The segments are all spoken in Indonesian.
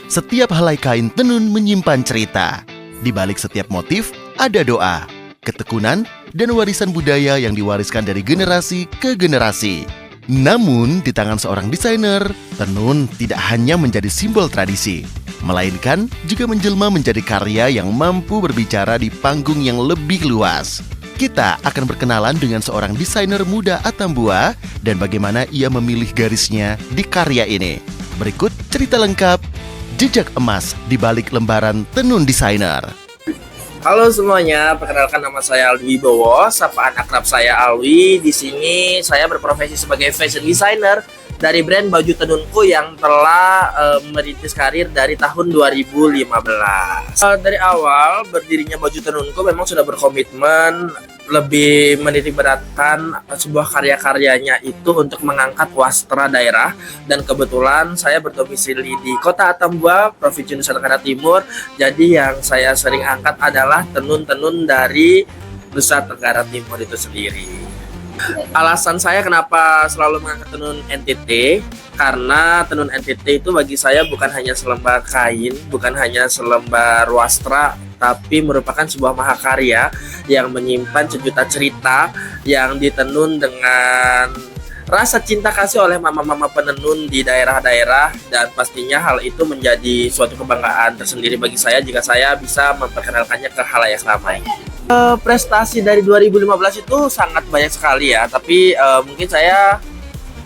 Setiap helai kain tenun menyimpan cerita. Di balik setiap motif ada doa, ketekunan, dan warisan budaya yang diwariskan dari generasi ke generasi. Namun, di tangan seorang desainer, tenun tidak hanya menjadi simbol tradisi, melainkan juga menjelma menjadi karya yang mampu berbicara di panggung yang lebih luas. Kita akan berkenalan dengan seorang desainer muda Atambua dan bagaimana ia memilih garisnya di karya ini. Berikut cerita lengkap jejak emas di balik lembaran tenun desainer. Halo semuanya, perkenalkan nama saya Alwi Bowo, sapaan akrab saya Alwi. Di sini saya berprofesi sebagai fashion designer dari brand baju tenunku yang telah merintis karir dari tahun 2015. Dari awal berdirinya baju tenunku memang sudah berkomitmen lebih menitik beratkan sebuah karya-karyanya itu untuk mengangkat wastra daerah, dan kebetulan saya berdomisili di Kota Atambua, Provinsi Nusa Tenggara Timur. Jadi yang saya sering angkat adalah tenun-tenun dari Nusa Tenggara Timur itu sendiri. Alasan saya kenapa selalu mengangkat tenun NTT, karena tenun NTT itu bagi saya bukan hanya selembar kain, bukan hanya selembar wastra, tapi merupakan sebuah mahakarya yang menyimpan sejuta cerita yang ditenun dengan rasa cinta kasih oleh mama-mama penenun di daerah-daerah, dan pastinya hal itu menjadi suatu kebanggaan tersendiri bagi saya jika saya bisa memperkenalkannya ke khalayak ramai. Prestasi dari 2015 itu sangat banyak sekali ya, tapi mungkin saya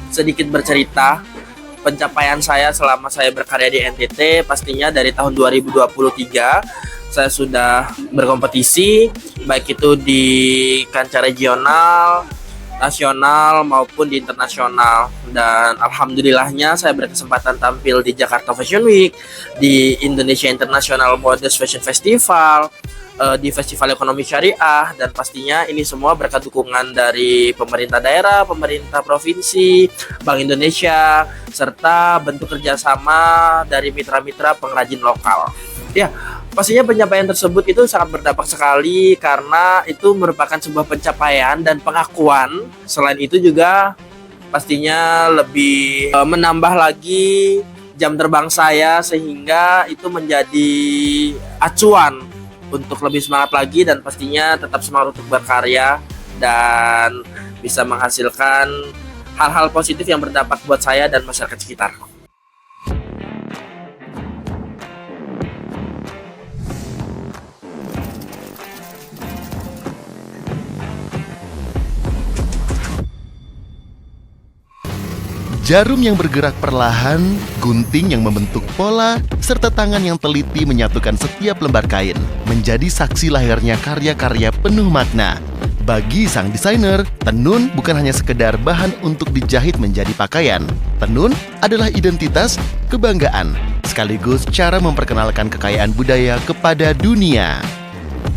sedikit bercerita pencapaian saya selama saya berkarya di NTT. Pastinya dari tahun 2023 saya sudah berkompetisi, baik itu di kancah regional, nasional maupun di internasional, dan alhamdulillahnya saya berkesempatan tampil di Jakarta Fashion Week, di Indonesia International Modest Fashion Festival, di Festival Ekonomi Syariah, dan pastinya ini semua berkat dukungan dari pemerintah daerah, pemerintah provinsi, Bank Indonesia, serta bentuk kerjasama dari mitra-mitra pengrajin lokal. Ya, pastinya pencapaian tersebut itu sangat berdampak sekali karena itu merupakan sebuah pencapaian dan pengakuan. Selain itu juga pastinya lebih menambah lagi jam terbang saya, sehingga itu menjadi acuan untuk lebih semangat lagi, dan pastinya tetap semangat untuk berkarya dan bisa menghasilkan hal-hal positif yang berdampak buat saya dan masyarakat sekitar. Jarum yang bergerak perlahan, gunting yang membentuk pola, serta tangan yang teliti menyatukan setiap lembar kain menjadi saksi lahirnya karya-karya penuh makna. Bagi sang desainer, tenun bukan hanya sekedar bahan untuk dijahit menjadi pakaian. Tenun adalah identitas, kebanggaan, sekaligus cara memperkenalkan kekayaan budaya kepada dunia.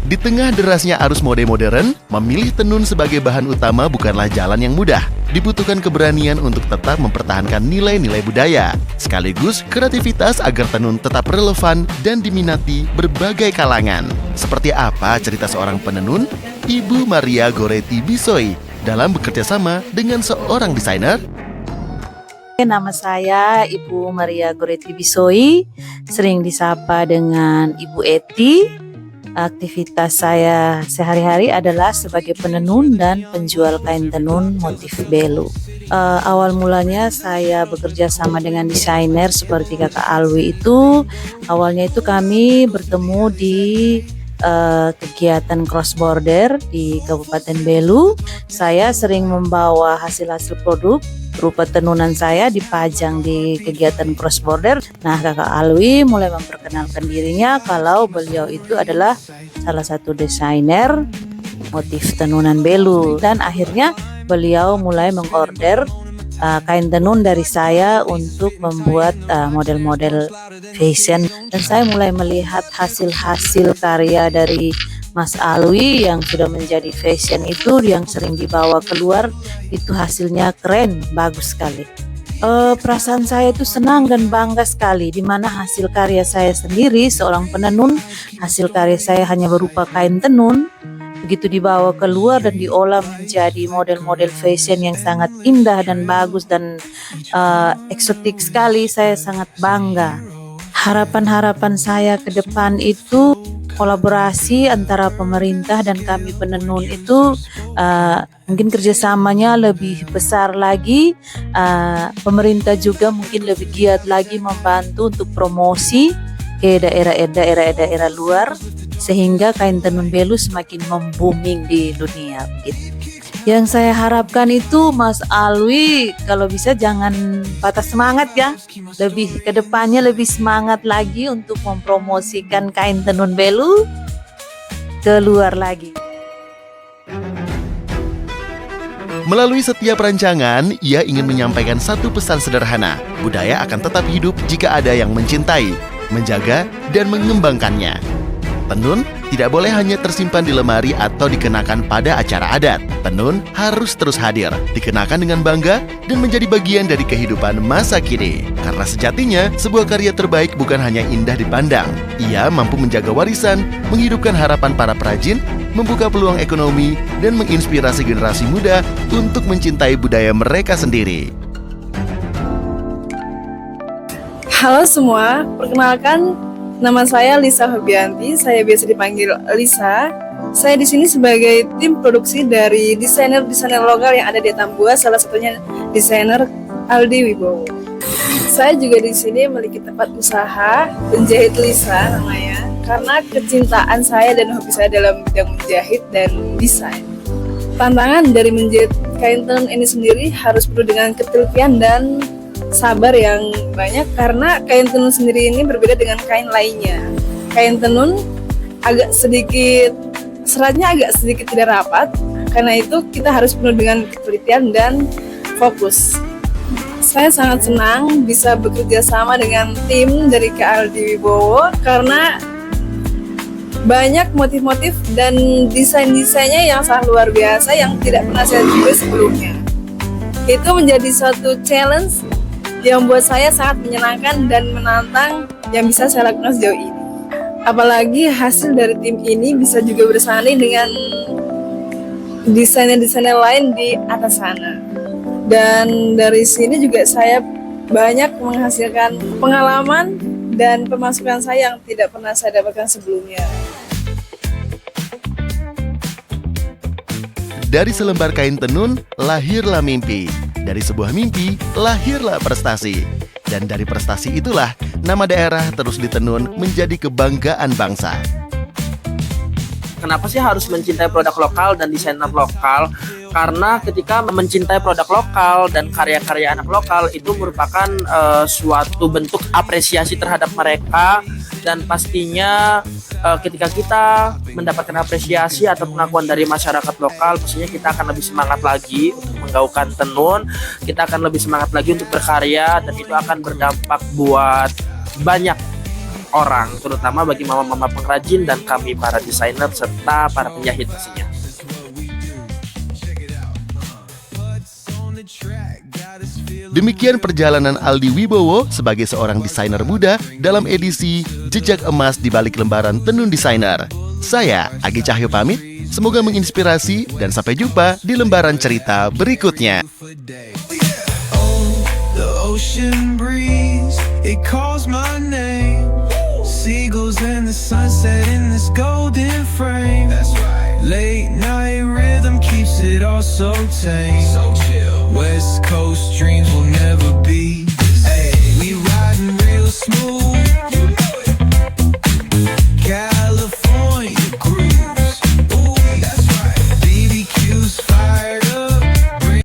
Di tengah derasnya arus mode modern, memilih tenun sebagai bahan utama bukanlah jalan yang mudah. Dibutuhkan keberanian untuk tetap mempertahankan nilai-nilai budaya, sekaligus kreativitas agar tenun tetap relevan dan diminati berbagai kalangan. Seperti apa cerita seorang penenun, Ibu Maria Goretti Bisoi, dalam bekerja sama dengan seorang desainer? Nama saya Ibu Maria Goretti Bisoi, sering disapa dengan Ibu Eti. Aktivitas saya sehari-hari adalah sebagai penenun dan penjual kain tenun motif belu. Awal mulanya saya bekerja sama dengan desainer seperti Kakak Alwi itu. Awalnya itu kami bertemu di kegiatan cross border di Kabupaten Belu. Saya sering membawa hasil-hasil produk berupa tenunan saya dipajang di kegiatan cross border. Nah, Kakak Alwi mulai memperkenalkan dirinya kalau beliau itu adalah salah satu desainer motif tenunan belu, dan akhirnya beliau mulai mengorder kain tenun dari saya untuk membuat model-model fashion, dan saya mulai melihat hasil-hasil karya dari Mas Alwi yang sudah menjadi fashion itu yang sering dibawa keluar, itu hasilnya keren, bagus sekali. Perasaan saya itu senang dan bangga sekali, di mana hasil karya saya sendiri seorang penenun, hasil karya saya hanya berupa kain tenun, begitu dibawa keluar dan diolah menjadi model-model fashion yang sangat indah dan bagus dan eksotik sekali. Saya sangat bangga. Harapan-harapan saya ke depan itu kolaborasi antara pemerintah dan kami penenun itu mungkin kerjasamanya lebih besar lagi. Pemerintah juga mungkin lebih giat lagi membantu untuk promosi ke daerah-daerah luar sehingga kain tenun belu semakin membooming di dunia gitu. Yang saya harapkan itu Mas Alwi kalau bisa jangan patah semangat ya. Lebih ke depannya lebih semangat lagi untuk mempromosikan kain tenun belu ke luar lagi. Melalui setiap rancangan, ia ingin menyampaikan satu pesan sederhana. Budaya akan tetap hidup jika ada yang mencintai, menjaga, dan mengembangkannya. Tenun tidak boleh hanya tersimpan di lemari atau dikenakan pada acara adat. Tenun harus terus hadir, dikenakan dengan bangga, dan menjadi bagian dari kehidupan masa kini. Karena sejatinya, sebuah karya terbaik bukan hanya indah dipandang. Ia mampu menjaga warisan, menghidupkan harapan para perajin, membuka peluang ekonomi, dan menginspirasi generasi muda untuk mencintai budaya mereka sendiri. Halo semua, perkenalkan nama saya Lisa Febianti, saya biasa dipanggil Lisa. Saya di sini sebagai tim produksi dari desainer lokal yang ada di Tambua, salah satunya desainer Aldi Wibowo. Saya juga di sini memiliki tempat usaha penjahit Lisa namanya, karena kecintaan saya dan hobi saya dalam bidang menjahit dan desain. Tantangan dari menjahit kain tenun ini sendiri harus penuh dengan ketelitian dan sabar yang banyak karena kain tenun sendiri ini berbeda dengan kain lainnya. Kain tenun seratnya agak sedikit tidak rapat, karena itu kita harus penuh dengan ketelitian dan fokus. Saya sangat senang bisa bekerja sama dengan tim dari Kak Aldi Wibowo karena banyak motif-motif dan desain-desainnya yang sangat luar biasa yang tidak pernah saya tulis sebelumnya. Itu menjadi suatu challenge yang buat saya sangat menyenangkan dan menantang yang bisa saya lakukan sejauh ini. Apalagi hasil dari tim ini bisa juga bersanding dengan desainer-desainer lain di atas sana. Dan dari sini juga saya banyak menghasilkan pengalaman dan pemasukan saya yang tidak pernah saya dapatkan sebelumnya. Dari selembar kain tenun, lahirlah mimpi. Dari sebuah mimpi, lahirlah prestasi. Dan dari prestasi itulah, nama daerah terus ditenun menjadi kebanggaan bangsa. Kenapa sih harus mencintai produk lokal dan desainer lokal? Karena ketika mencintai produk lokal dan karya-karya anak lokal itu merupakan suatu bentuk apresiasi terhadap mereka. Dan pastinya ketika kita mendapatkan apresiasi atau pengakuan dari masyarakat lokal, pastinya kita akan lebih semangat lagi untuk menggaungkan tenun, kita akan lebih semangat lagi untuk berkarya, dan itu akan berdampak buat banyak orang, terutama bagi mama-mama pengrajin dan kami para desainer serta para penjahit pastinya. Demikian perjalanan Aldi Wibowo sebagai seorang desainer muda dalam edisi Jejak Emas di Balik Lembaran Tenun Desainer. Saya, Agi Cahyo pamit, semoga menginspirasi dan sampai jumpa di lembaran cerita berikutnya. The ocean breeze, it calls my name. Seagulls and the sunset in this golden frame. That's right. Late night rhythm keeps it all so tame. So chill. West Coast dreams will never be